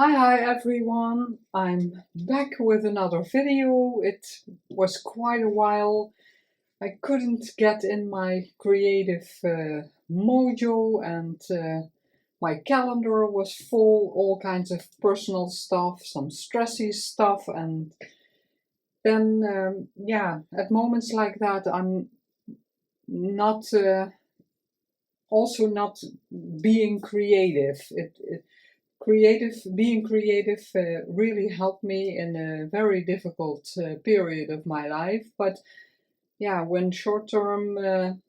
Hi everyone, I'm back with another video. It was quite a while. I couldn't get in my creative mojo and my calendar was full, all kinds of personal stuff, some stressy stuff, and then at moments like that I'm not also not being creative. Being creative really helped me in a very difficult period of my life. But yeah, when short-term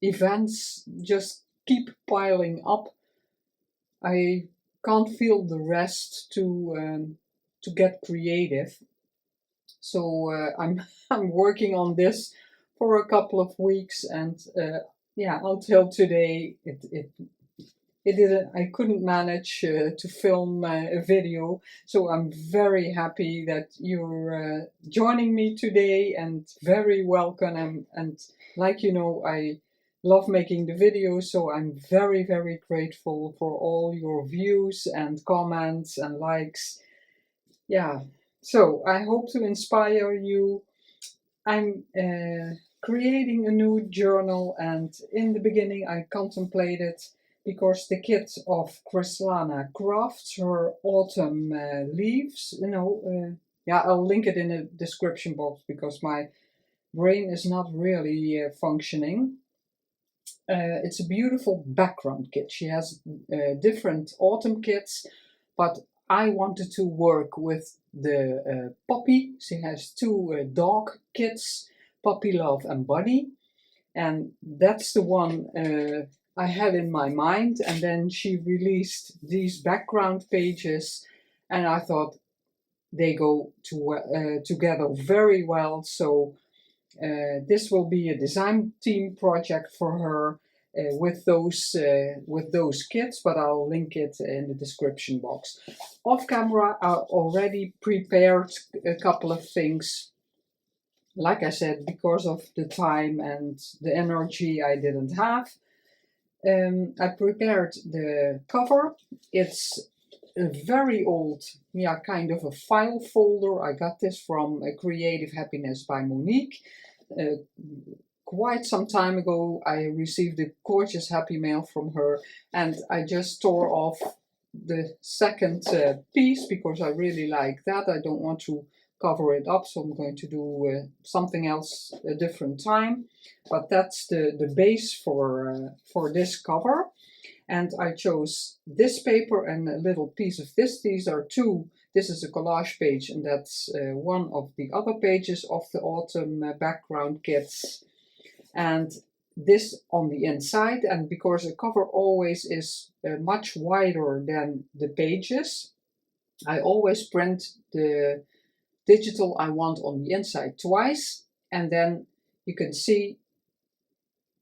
events just keep piling up, I can't feel the rest to get creative. So I'm working on this for a couple of weeks, and until today it didn't. I couldn't manage to film a video, so I'm very happy that you're joining me today, and very welcome. And like you know, I love making the videos, so I'm very grateful for all your views and comments and likes. Yeah, so I hope to inspire you. I'm creating a new journal, and in the beginning I contemplated, because the kit of Krislana crafts her autumn leaves, I'll link it in the description box because my brain is not really functioning. It's a beautiful background kit. She has different autumn kits, but I wanted to work with the puppy. She has two dog kits, Puppy Love and Buddy, and that's the one I had in my mind. And then she released these background pages, and I thought they go together very well. So this will be a design team project for her with those kits, but I'll link it in the description box. Off camera, I already prepared a couple of things. Like I said, because of the time and the energy I didn't have, I prepared the cover. It's a very old, kind of a file folder. I got this from Creative Happiness by Monique. Quite some time ago, I received a gorgeous happy mail from her, and I just tore off the second piece because I really like that. I don't want to cover it up, so I'm going to do something else a different time. But that's the base for this cover. And I chose this paper and a little piece of this. These are two. This is a collage page, and that's one of the other pages of the autumn background kits. And this on the inside, and because a cover always is much wider than the pages, I always print the digital I want on the inside twice, and then you can see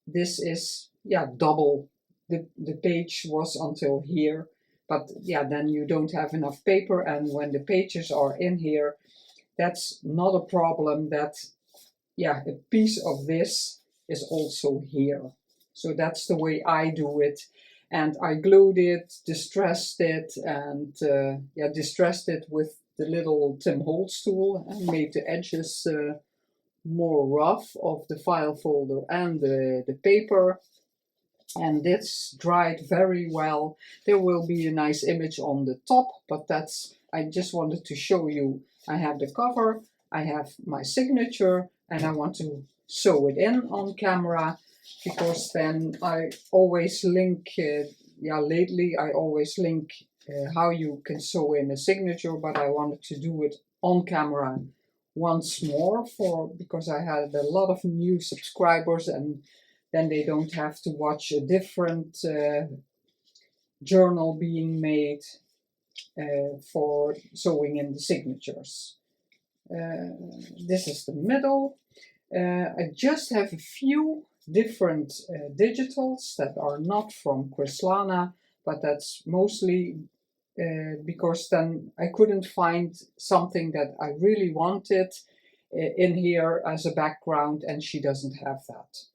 this is double. The page was until here, but then you don't have enough paper, and when the pages are in here, that's not a problem. That a piece of this is also here. So that's the way I do it. And I glued it, distressed it, and distressed it with the little Tim Holtz tool, and made the edges more rough of the file folder and the paper. And this dried very well. There will be a nice image on the top, but I just wanted to show you. I have the cover, I have my signature, and I want to sew it in on camera, because then I always link, lately I always link how you can sew in a signature, but I wanted to do it on camera once more because I had a lot of new subscribers, and then they don't have to watch a different journal being made for sewing in the signatures. This is the middle. I just have a few different digitals that are not from Krislana, but that's mostly because then I couldn't find something that I really wanted in here as a background, and she doesn't have that.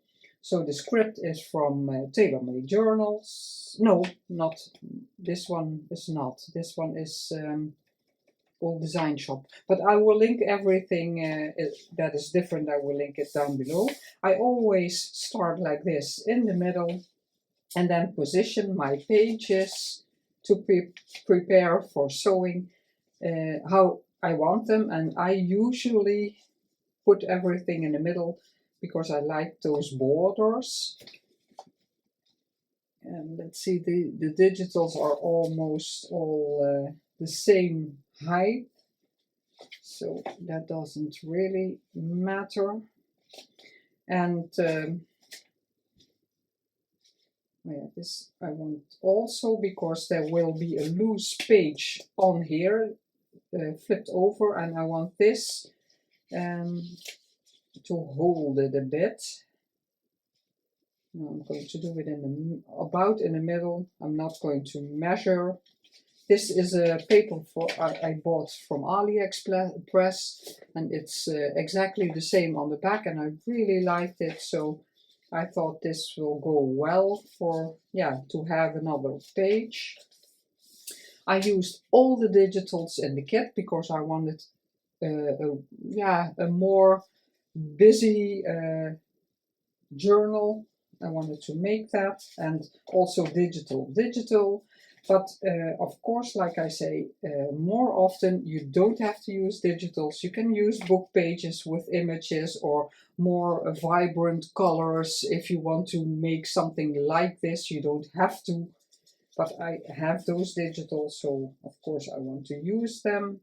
So the script is from Tailor-Made Journals. No, not this one. Is not this one is Old Design Shop. But I will link everything that is different. I will link it down below. I always start like this in the middle, and then position my pages to prepare for sewing how I want them. And I usually put everything in the middle because I like those borders. And let's see, the digitals are almost all the same height, so that doesn't really matter. And yeah, this I want also because there will be a loose page on here flipped over, and I want this to hold it a bit. Now I'm going to do it about in the middle. I'm not going to measure. This is a paper I bought from AliExpress, and it's exactly the same on the back, and I really liked it, so I thought this will go well for, to have another page. I used all the digitals in the kit because I wanted a more busy journal. I wanted to make that, and also digital. But of course, like I say, more often you don't have to use digitals. You can use book pages with images or more vibrant colors. If you want to make something like this, you don't have to. But I have those digitals, so of course I want to use them.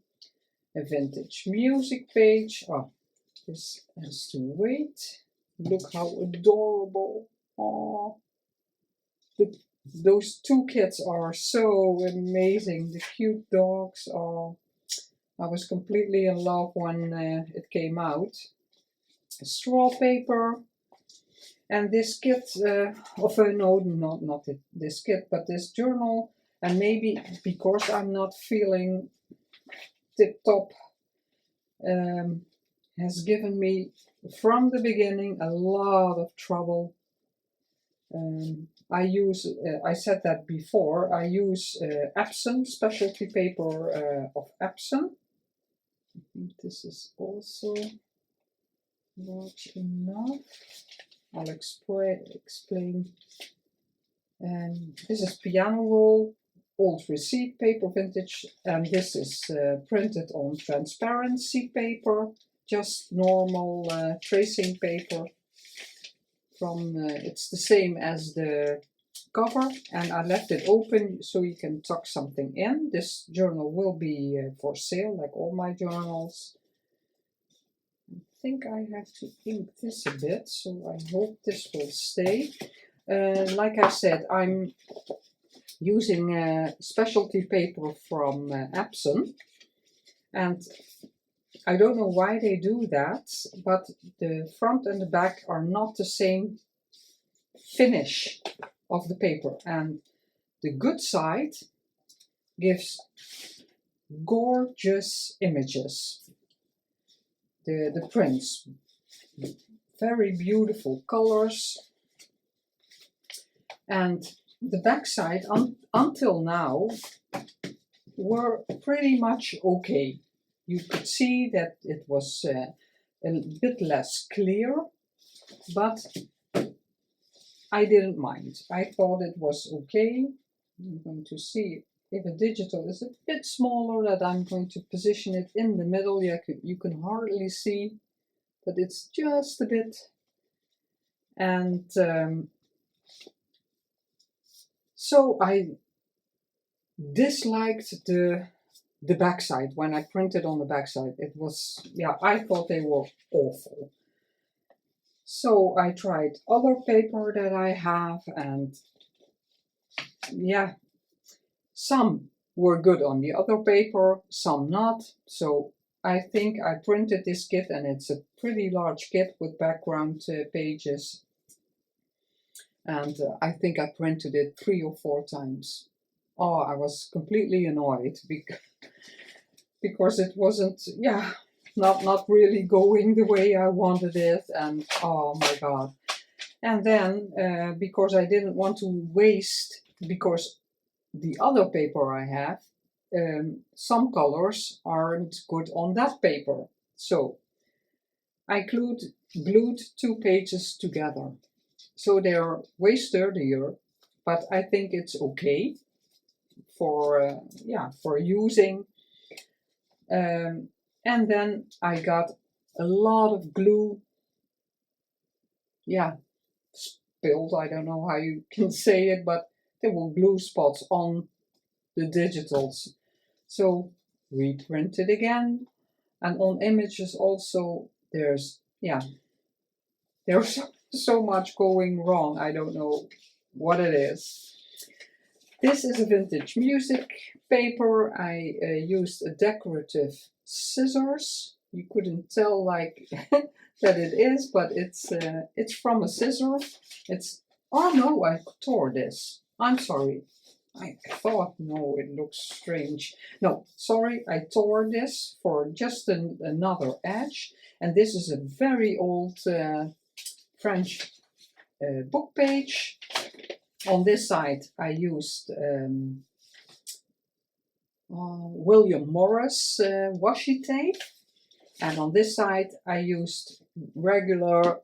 A vintage music page. Oh, this has to wait. Look how adorable. Oh, those two kids are so amazing. The cute dogs. Oh, I was completely in love when it came out. Straw paper. And this kit, no, not this kit, but this journal. And maybe because I'm not feeling tip-top, has given me from the beginning a lot of trouble. I said that before, I use Epson, specialty paper of Epson. I think this is also large enough. I'll explain. This is piano roll, old receipt paper, vintage, and this is printed on transparency paper, just normal tracing paper. It's the same as the cover, and I left it open so you can tuck something in. This journal will be for sale, like all my journals. I think I have to ink this a bit, so I hope this will stay. Like I said, I'm using specialty paper from Epson, and I don't know why they do that, but the front and the back are not the same finish of the paper, and the good side gives gorgeous images. The prints, very beautiful colors, and the back side until now were pretty much okay. You could see that it was a bit less clear, but I didn't mind. I thought it was okay. I'm going to see if a digital is a bit smaller, that I'm going to position it in the middle. You can hardly see, but it's just a bit. And so I disliked the backside. When I printed on the backside, it was, I thought they were awful. So I tried other paper that I have, and some were good on the other paper, some not. So I think I printed this kit, and it's a pretty large kit with background pages. And I think I printed it 3 or 4 times. Oh, I was completely annoyed because it wasn't, not really going the way I wanted it, and oh my god. And then, because I didn't want to waste, because the other paper I have, some colors aren't good on that paper. So I glued 2 pages together. So they're way sturdier, but I think it's okay for for using. And then I got a lot of glue, spilled. I don't know how you can say it, but there were glue spots on the digitals. So reprint it again, and on images also there's so much going wrong. I don't know what it is. This is a vintage music paper. I used a decorative scissors. You couldn't tell like that it is, but it's from a scissor. Oh no, I tore this. I'm sorry. I thought, no, it looks strange. No, sorry, I tore this for just another edge. And this is a very old French book page. On this side, I used William Morris washi tape. And on this side, I used regular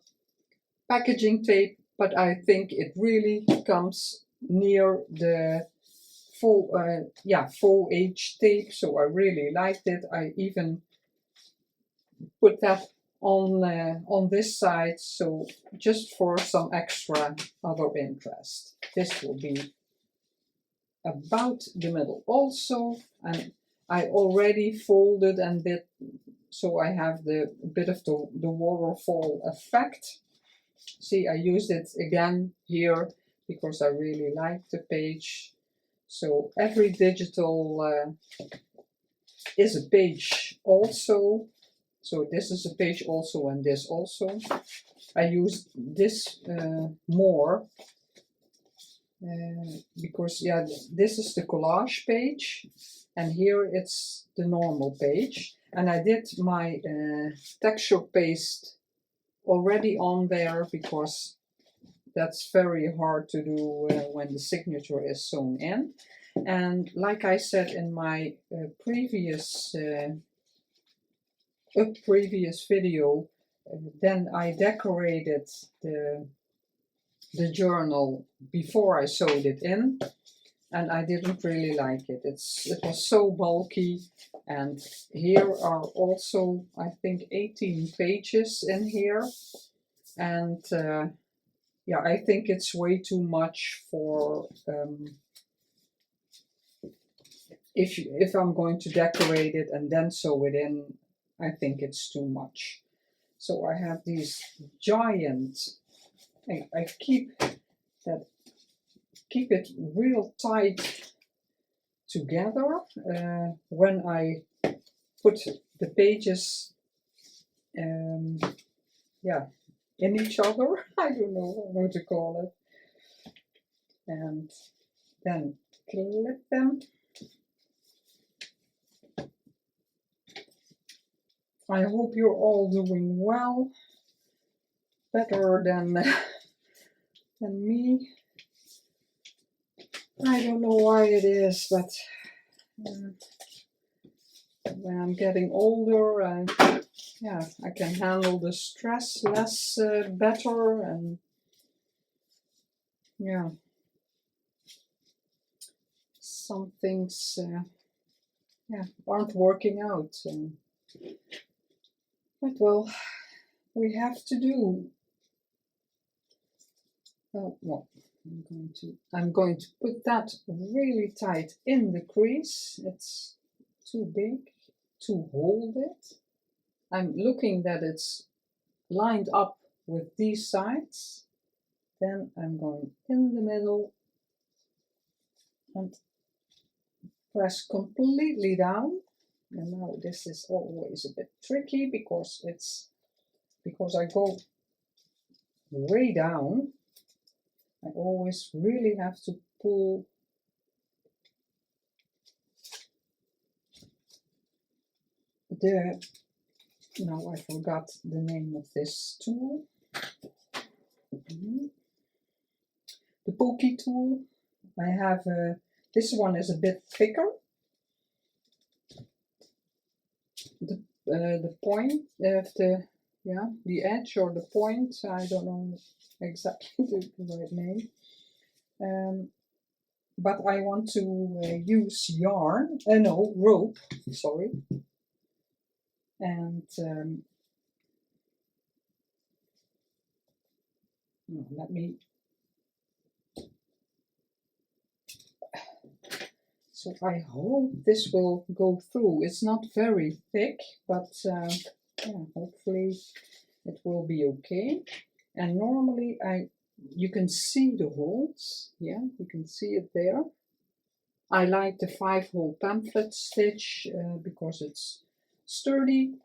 packaging tape, but I think it really comes near the full age tape, so I really liked it. I even put that on this side, so just for some extra other interest. This will be about the middle also, and I already folded and did, so I have the bit of the waterfall effect. See, I used it again here because I really like the page. So every digital is a page also. So this is a page also, and this also. I used this more because this is the collage page, and here it's the normal page. And I did my texture paste already on there because that's very hard to do when the signature is sewn in. And like I said in my previous video, then I decorated the journal before I sewed it in, and I didn't really like it. It was so bulky, and here are also, I think, 18 pages in here, and I think it's way too much for if I'm going to decorate it and then sew it in. I think it's too much. So I have these giant. I keep it real tight together when I put the pages in each other. I don't know how to call it. And then clip them. I hope you're all doing well, better than me. I don't know why it is, but when I'm getting older, I can handle the stress less better, and some things aren't working out. But well, we have to do. Well, I'm going to put that really tight in the crease. It's too big to hold it. I'm looking that it's lined up with these sides. Then I'm going in the middle and press completely down. And now this is always a bit tricky because I go way down. I always really have to pull now I forgot the name of this tool. Mhm. The pokey tool, I have this one is a bit thicker. The point of the edge or the point, I don't know exactly the right name. But I want to use yarn, no, rope, sorry. And let me, so I hope this will go through. It's not very thick, but yeah, hopefully it will be okay. And normally you can see the holes, yeah, you can see it there. I like the 5-hole pamphlet stitch because it's sturdy.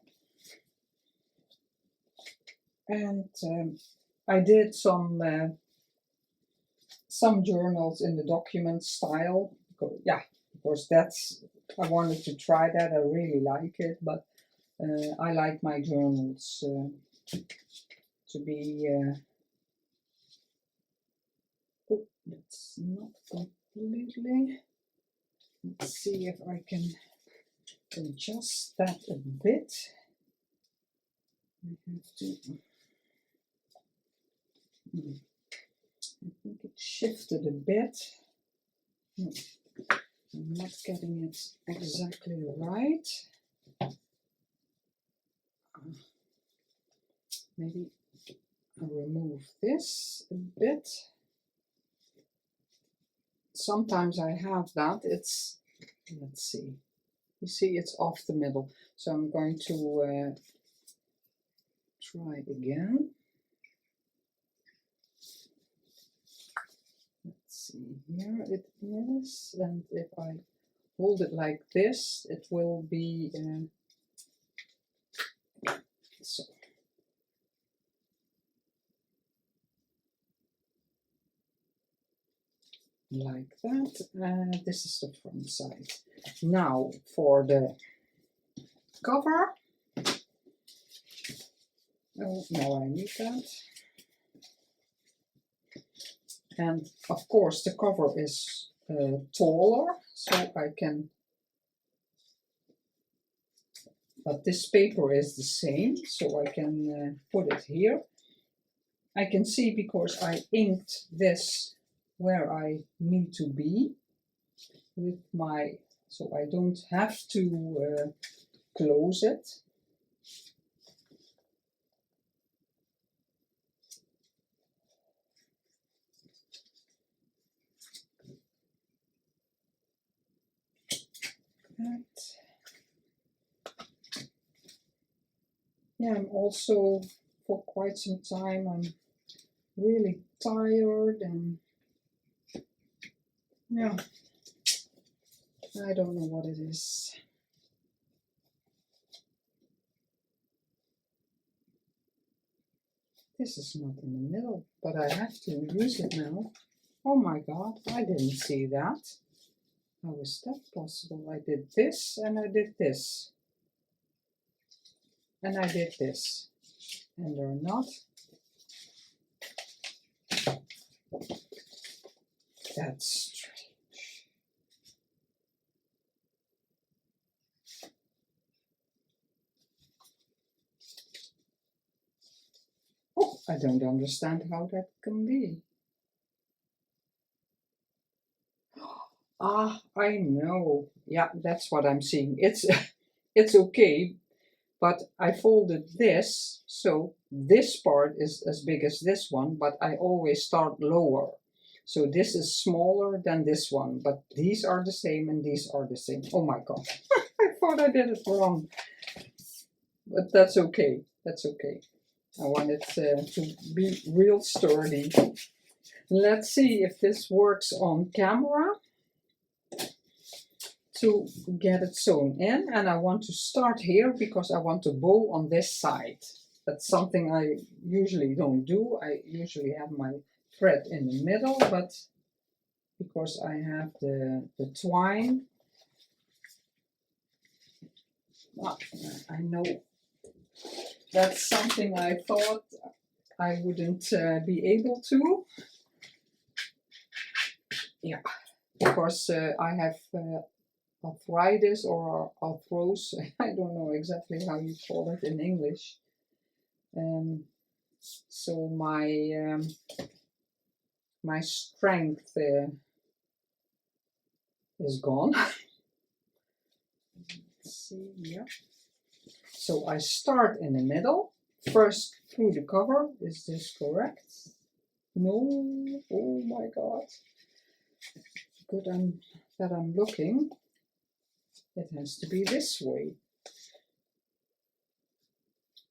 And I did some journals in the document style. Because, yeah, because that's, I wanted to try that. I really like it, but I like my journals to be. Oh, that's not completely. Let's see if I can adjust that a bit. I have to. I think it shifted a bit. I'm not getting it exactly right. Maybe I'll remove this a bit. Sometimes I have that. It's, let's see. You see, it's off the middle. So I'm going to try again. Let's see, here it is. And if I hold it like this, it will be so. Like that. This is the front side. Now for the cover. Oh, no, I need that. And of course the cover is taller, so I can, but this paper is the same, so I can put it here. I can see because I inked this where I need to be with my, so I don't have to close it. And yeah, I'm also, for quite some time, I'm really tired and yeah, I don't know what it is. This is not in the middle, but I have to use it now. Oh my God, I didn't see that. How is that possible? I did this and I did this. And I did this. And they're not. That's strange. Oh, I don't understand how that can be. Ah, I know. Yeah, that's what I'm seeing. It's it's okay, but I folded this, so this part is as big as this one, but I always start lower. So this is smaller than this one, but these are the same and these are the same. Oh my God, I thought I did it wrong. But that's okay, that's okay. I want it to be real sturdy. Let's see if this works on camera to get it sewn in, and I want to start here because I want to bow on this side. That's something I usually don't do. I usually have my thread in the middle, but because I have the twine, I know that's something I thought I wouldn't be able to. Yeah, because I have arthritis or arthrose. I don't know exactly how you call it in English. So my strength is gone. Let's see, yeah. So I start in the middle, first through the cover. Is this correct? No, oh my God. Good that I'm looking. It has to be this way.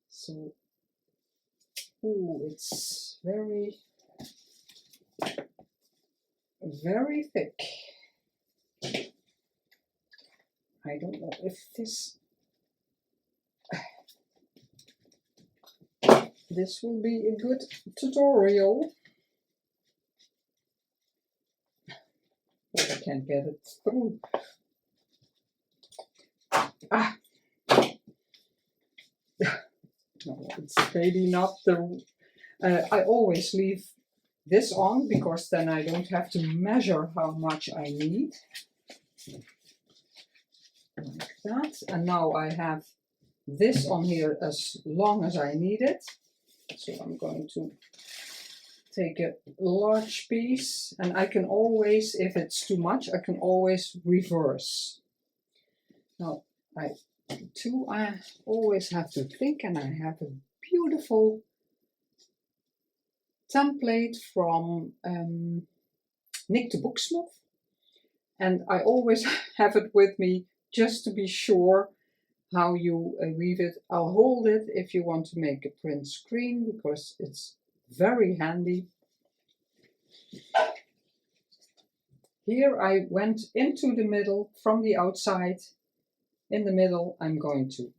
So, oh, it's very, very thick. I don't know if this will be a good tutorial. Oh, I can't get it through. Ah. No, it's maybe not the... I always leave this on because then I don't have to measure how much I need. Like that. And now I have this on here as long as I need it. So I'm going to take a large piece, and I can always, if it's too much, I can always reverse. Now I always have to think, and I have a beautiful template from Nick the Booksmith, and I always have it with me just to be sure how you weave it. I'll hold it if you want to make a print screen because it's very handy. Here I went into the middle from the outside. In the middle I'm going to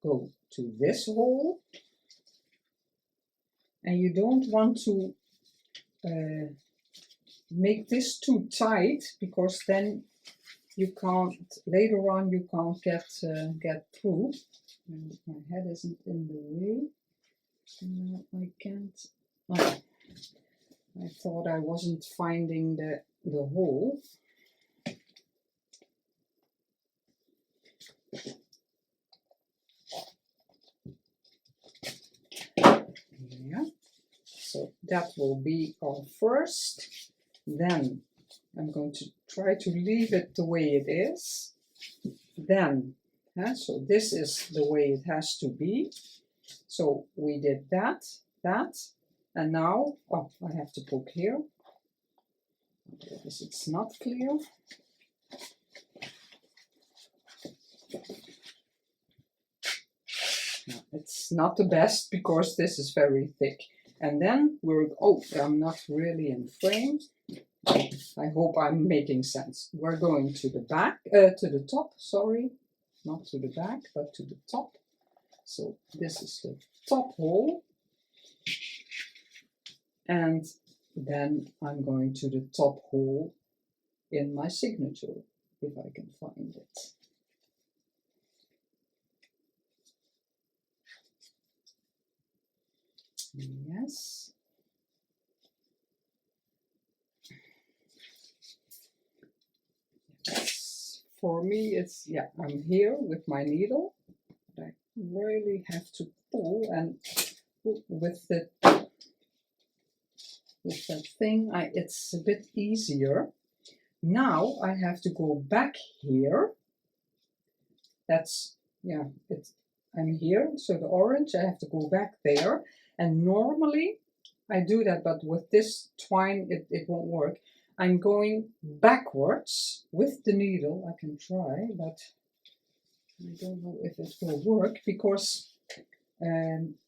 go to this hole, and you don't want to make this too tight because then you can't, later on you can't get through. And my head isn't in the way. No, I can't. Oh, I thought I wasn't finding the hole. Yeah, so that will be our first. Then I'm going to try to leave it the way it is. Then, so this is the way it has to be. So we did that, and now, oh, I have to poke here because it's not clear. No, it's not the best because this is very thick. And then we're, oh, I'm not really in frame. I hope I'm making sense. We're going to the back, to the top, sorry. Not to the back, but to the top. So this is the top hole. And then I'm going to the top hole in my signature, if I can find it. Yes. For me, it's, yeah, I'm here with my needle. I really have to pull, and with that thing, it's a bit easier. Now I have to go back here. That's, yeah, I'm here, so the orange, I have to go back there. And normally I do that, but with this twine, it won't work. I'm going backwards with the needle. I can try, but I don't know if it will work because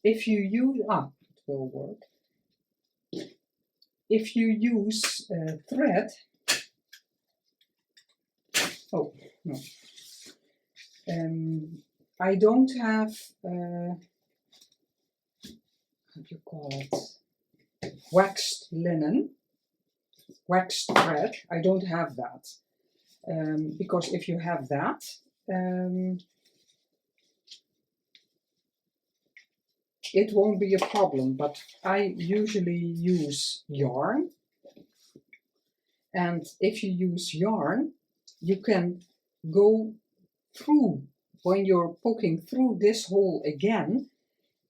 if you use, it will work. If you use thread, oh, no. I don't have, how do you call it, waxed linen, waxed thread. I don't have that, because if you have that, it won't be a problem, but I usually use yarn. And if you use yarn, you can go through, when you're poking through this hole again,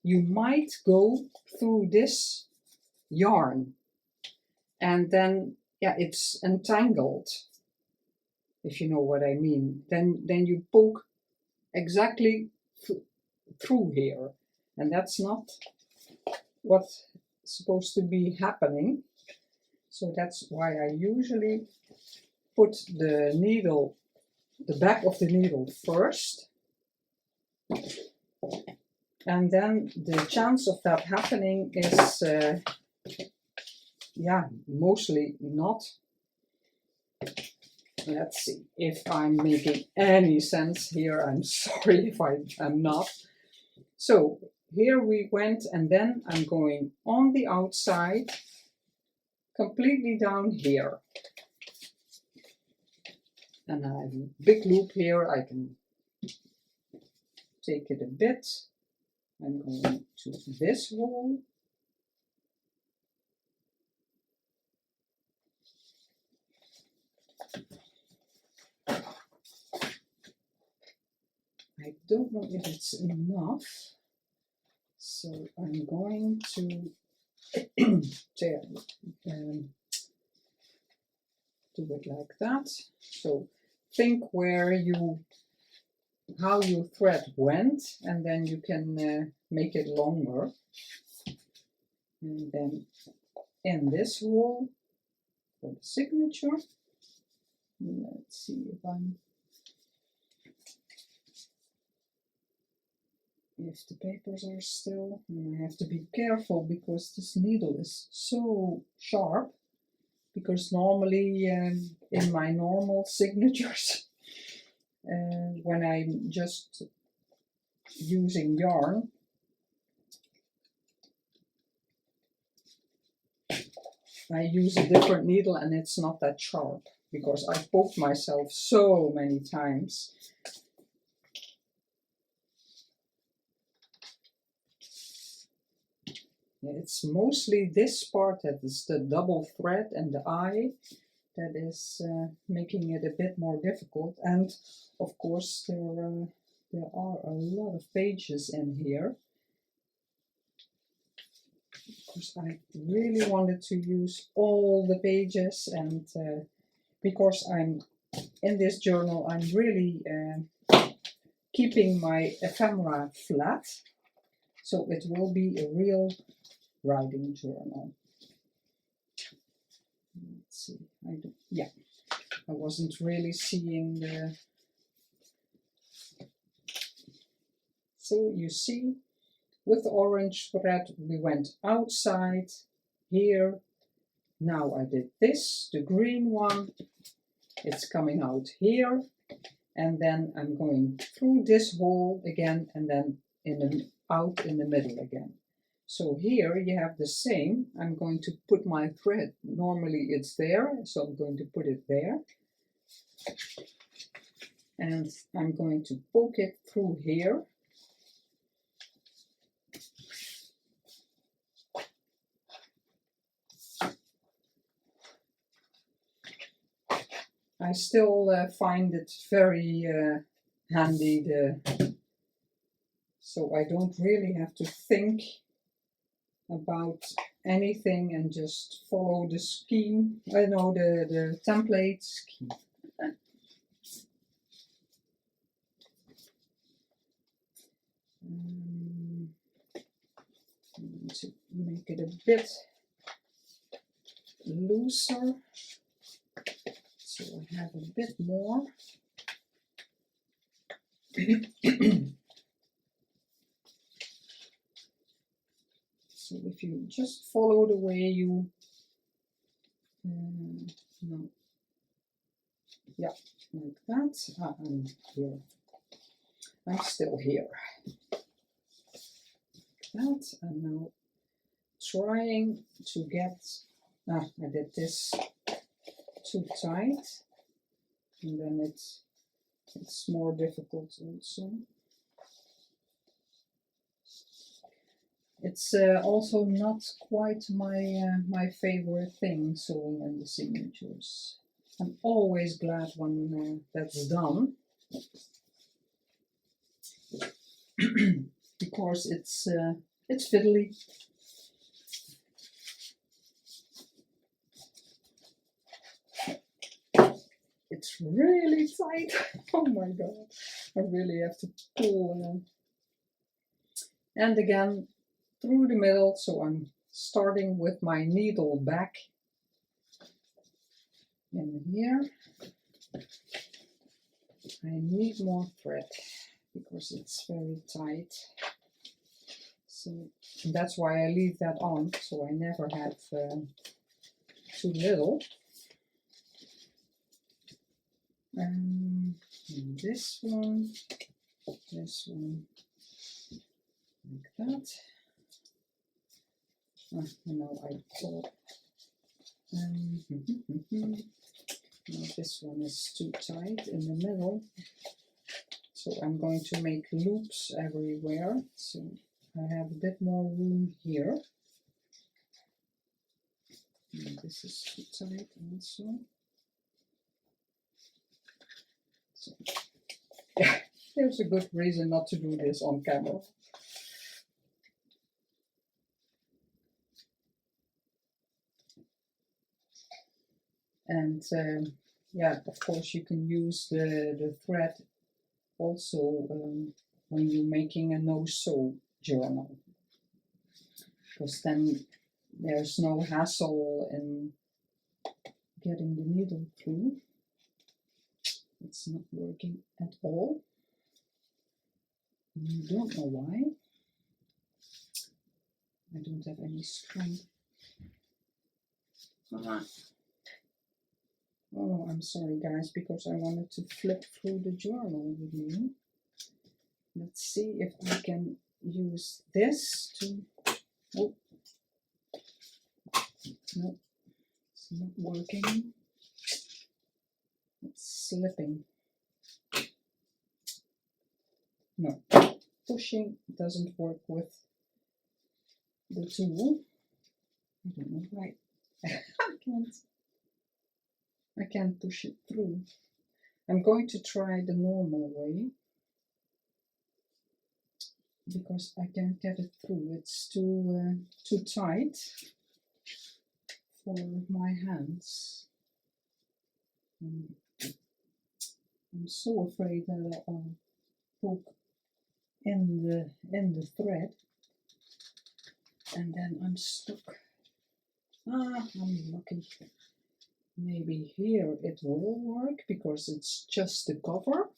you might go through this yarn. And then, yeah, it's entangled, if you know what I mean. Then you poke exactly through here. And that's not what's supposed to be happening. So that's why I usually put the needle, the back of the needle first. And then the chance of that happening is, yeah, mostly not. Let's see if I'm making any sense here. I'm sorry if I'm not. So here we went, and then I'm going on the outside, completely down here. And I have a big loop here. I can take it a bit. I'm going to this hole. I don't know if it's enough, so I'm going to do it like that. So think how your thread went, and then you can make it longer. And then in this hole for the signature, let's see if the papers are still, and I have to be careful because this needle is so sharp, because normally in my normal signatures, when I'm just using yarn, I use a different needle and it's not that sharp, because I poked myself so many times. It's mostly this part that is the double thread and the eye that is making it a bit more difficult. And of course there are a lot of pages in here, because I really wanted to use all the pages, and because I'm in this journal, I'm really keeping my ephemera flat, so it will be a real writing journal. Let's see, I wasn't really seeing the, so you see, with the orange thread we went outside here. Now I did this, the green one, it's coming out here, and then I'm going through this hole again, and then out in the middle again. So here you have the same. I'm going to put my thread, normally it's there, so I'm going to put it there. And I'm going to poke it through here. I still find it very handy, so I don't really have to think about anything and just follow the scheme. I know the template scheme. To make it a bit looser, so I have a bit more. So if you just follow the way you, no, yeah, like that. I'm here. I'm still here. Like that, and now trying to get. I did this too tight, and then it's more difficult also. It's also not quite my favorite thing, sewing in the signatures. I'm always glad when that's done because it's fiddly. It's really tight. Oh my god! I really have to pull. And again, through the middle, so I'm starting with my needle back in here. I need more thread because it's very tight. So that's why I leave that on, so I never have too little. This one, like that. Oh, no, I thought. No, this one is too tight in the middle. So I'm going to make loops everywhere. So I have a bit more room here. And this is too tight also. So, yeah, there's a good reason not to do this on camera. And yeah, of course you can use the thread also when you're making a no-sew journal, because then there's no hassle in getting the needle through. It's not working at all. You don't know why. I don't have any string. Oh, I'm sorry guys, because I wanted to flip through the journal with you. Let's see if I can use this to... Oh. No, it's not working. It's slipping. No, pushing doesn't work with the tool. I don't know why. I can't push it through. I'm going to try the normal way because I can't get it through. It's too tight for my hands. I'm so afraid that I'll poke in the thread and then I'm stuck. I'm lucky. Maybe here it will work because it's just the cover.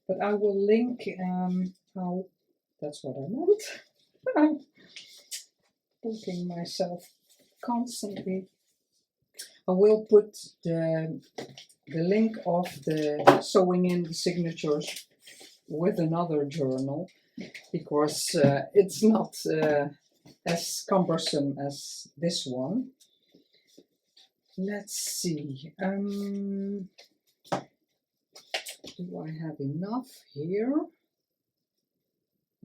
But I will link how, that's what I meant. I'm poking myself constantly. I will put the link of the sewing in the signatures with another journal because it's not as cumbersome as this one. Let's see. Do I have enough here?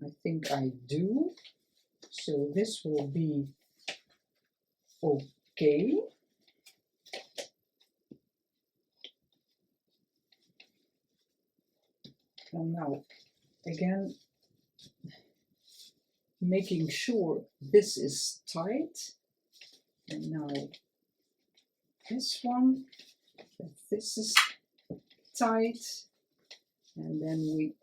I think I do. So this will be okay. And now, again, making sure this is tight. And now this one, this is tight. And then we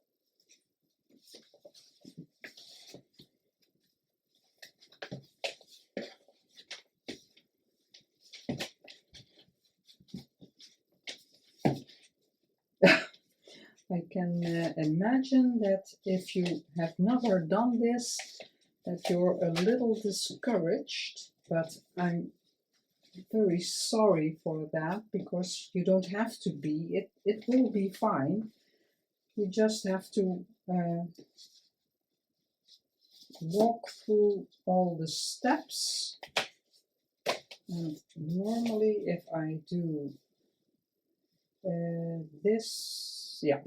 I can imagine that if you have never done this, that you're a little discouraged, but I'm very sorry for that because you don't have to be. It will be fine. You just have to walk through all the steps. And normally if I do this, yeah,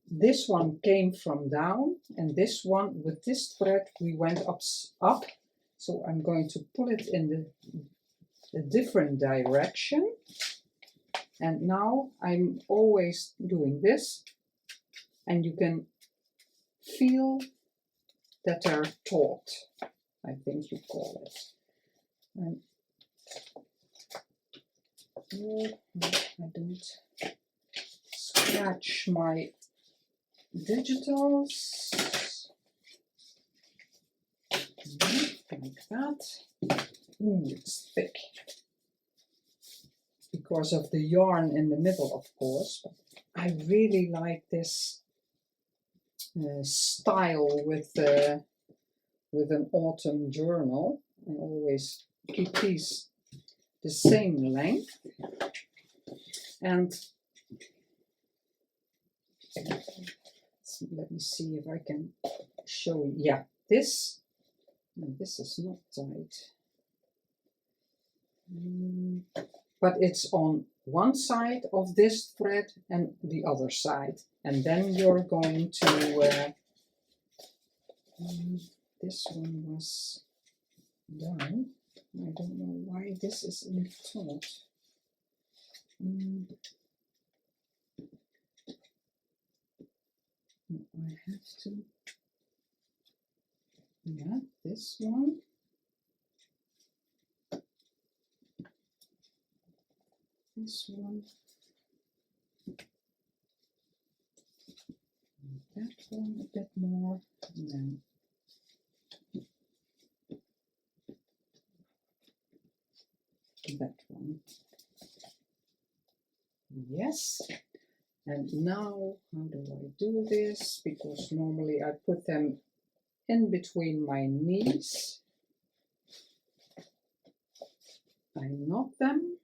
this one came from down, and this one with this thread we went up. So I'm going to pull it in a different direction, and now I'm always doing this, and you can feel that they're taut, I think you call it. And I don't scratch my digitals like that. Ooh, it's thick because of the yarn in the middle, of course. But I really like this style with an autumn journal. I always keep these the same length, and let me see if I can show you. Yeah, this is not tight, but it's on one side of this thread and the other side, and then you're going to this one was done. I don't know why this is in taut. I have to, yeah, this one. This one. That one a bit more, and then that one. Yes. And now, how do I do this? Because normally I put them in between my knees. I knot them,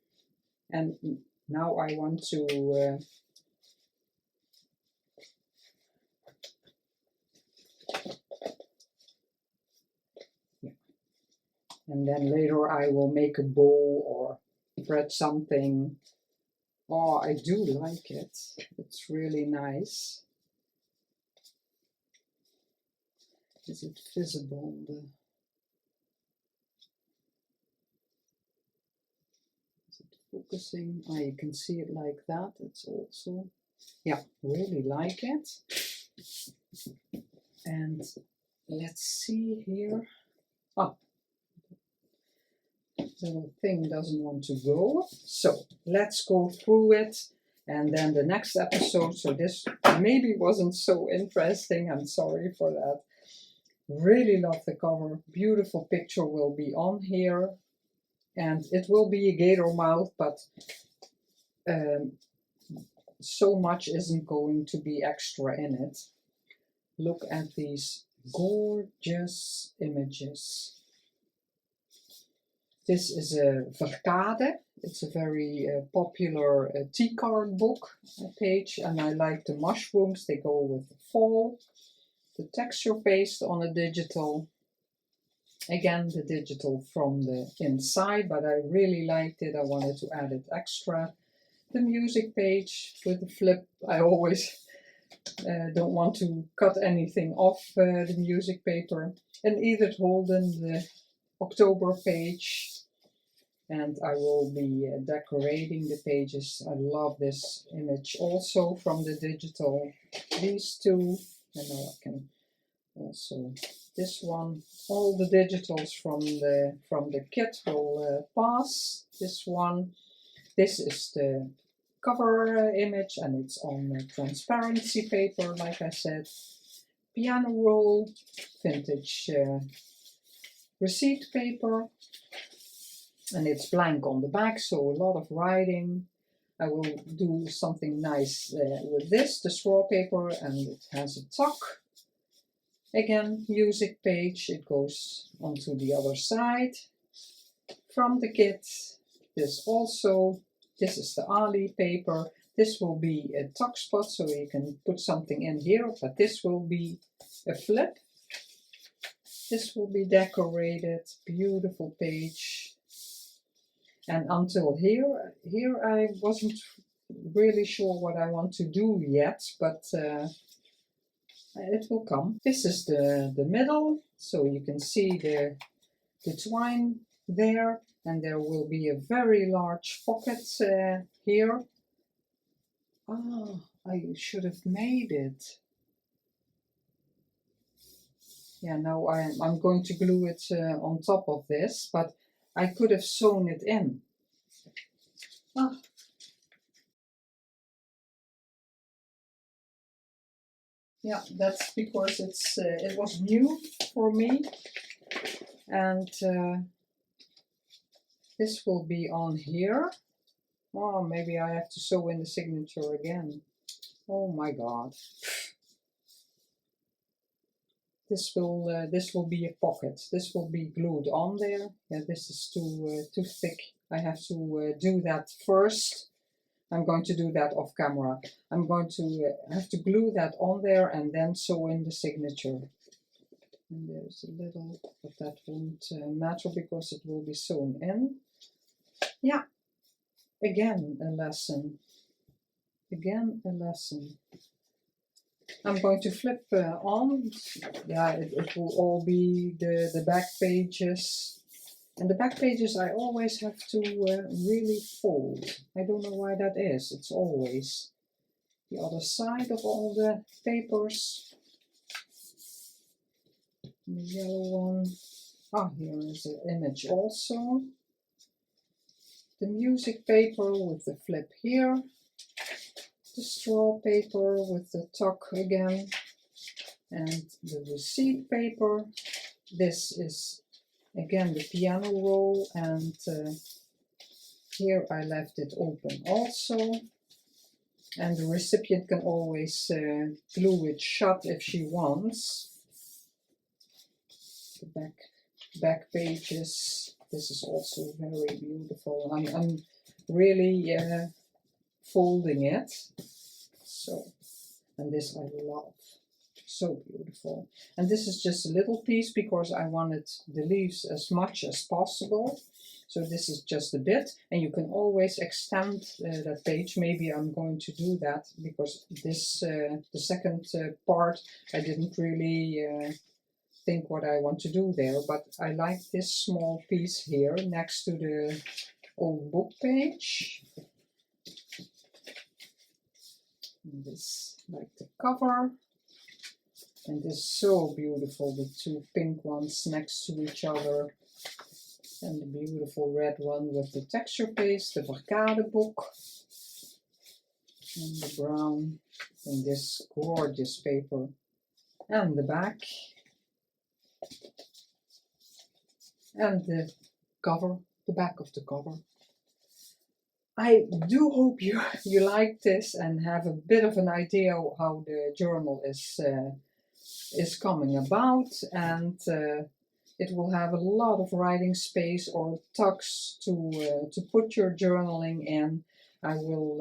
and now I want to and then later I will make a bow or thread something. Oh, I do like it. It's really nice. Is it visible? Is it focusing? Ah, you can see it like that. It's also, yeah, really like it. And let's see here. Ah, little thing doesn't want to go. So let's go through it, and then the next episode. So this maybe wasn't so interesting. I'm sorry for that. Really love the cover. Beautiful picture will be on here, and it will be a gator mouth, but so much isn't going to be extra in it. Look at these gorgeous images. This is a Verkade. It's a very popular tea card book page, and I like the mushrooms. They go with the fall. The texture based on a digital. Again, the digital from the inside, but I really liked it. I wanted to add it extra. The music page with the flip. I always don't want to cut anything off the music paper. And Edith Holden, the October page, and I will be decorating the pages. I love this image also from the digital. These two, and now I can also this one. All the digitals from the kit will pass. This one, this is the cover image, and it's on transparency paper, like I said. Piano roll, vintage receipt paper, and it's blank on the back, so a lot of writing. I will do something nice with this, the straw paper, and it has a tuck. Again, music page, it goes onto the other side. From the kit, this is the Ali paper. This will be a tuck spot, so you can put something in here, but this will be a flip. This will be decorated, beautiful page. And until here I wasn't really sure what I want to do yet, but It will come. This is the middle, so you can see the twine there, and there will be a very large pocket here. Ah, I should have made it. Yeah, now I'm going to glue it on top of this, but I could have sewn it in. Ah. Yeah, that's because it was new for me, and this will be on here. Oh, maybe I have to sew in the signature again. Oh my God. This will be a pocket. This will be glued on there. Yeah, this is too thick. I have to do that first. I'm going to do that off camera. I'm going to have to glue that on there and then sew in the signature. And there's a little, but that won't matter because it will be sewn in. Yeah, again a lesson. Again a lesson. I'm going to flip on. Yeah, it will all be the back pages. And the back pages I always have to really fold. I don't know why that is. It's always the other side of all the papers. The yellow one. Ah, here is an image also. The music paper with the flip here. The straw paper with the tuck again. And the receipt paper. This is again the piano roll, and here I left it open also. And the recipient can always glue it shut if she wants. The back pages. This is also very beautiful. I'm really folding it. So, and this I love. So beautiful. And this is just a little piece because I wanted the leaves as much as possible. So this is just a bit, and you can always extend that page. Maybe I'm going to do that because this the second part I didn't really think what I want to do there, but I like this small piece here next to the old book page. And this, like the cover. And this is so beautiful, the two pink ones next to each other. And the beautiful red one with the texture paste, the Verkade book. And the brown, and this gorgeous paper. And the back. And the cover, the back of the cover. I do hope you like this and have a bit of an idea how the journal is coming about, and it will have a lot of writing space or tucks to put your journaling in. I will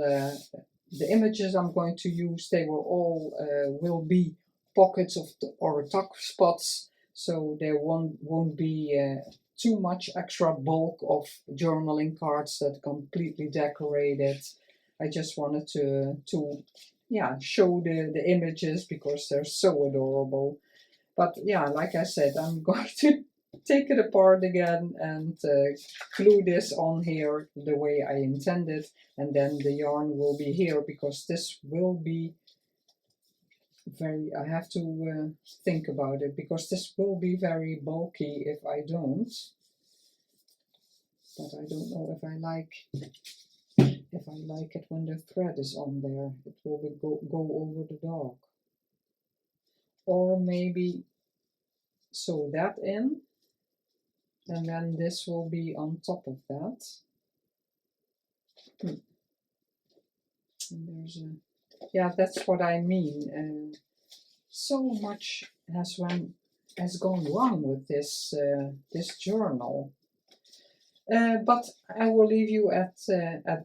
the images I'm going to use, they will all will be pockets of or tuck spots, so there won't be too much extra bulk of journaling cards that completely decorate it. I just wanted to yeah, show the images because they're so adorable. But yeah, like I said, I'm going to take it apart again and glue this on here the way I intended, and then the yarn will be here because this will be very, I have to think about it because this will be very bulky if I don't. But I don't know if I like it when the thread is on there. It will be go over the dog. Or maybe sew that in, and then this will be on top of that. And there's a, yeah, that's what I mean. So much has gone wrong with this this journal. But I will leave you at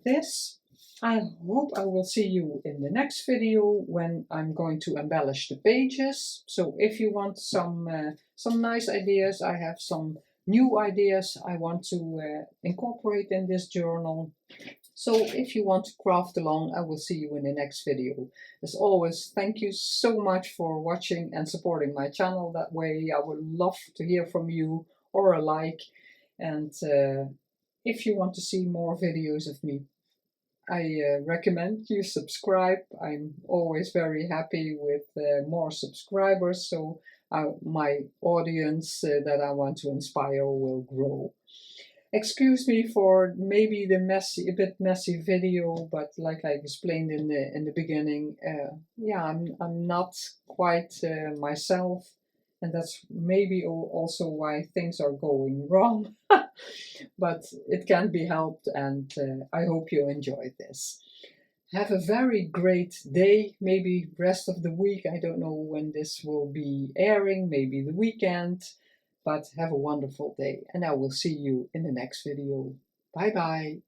this. I hope I will see you in the next video when I'm going to embellish the pages. So if you want some nice ideas, I have some new ideas I want to incorporate in this journal. So if you want to craft along, I will see you in the next video. As always, thank you so much for watching and supporting my channel that way. I would love to hear from you or a like. And if you want to see more videos of me, I recommend you subscribe. I'm always very happy with more subscribers, so my audience that I want to inspire will grow. Excuse me for maybe the a bit messy video, but like I explained in the beginning, yeah, I'm not quite myself, and that's maybe also why things are going wrong. But it can be helped, and I hope you enjoyed this. Have a very great day, maybe rest of the week. I don't know when this will be airing, maybe the weekend, but have a wonderful day, and I will see you in the next video. Bye bye.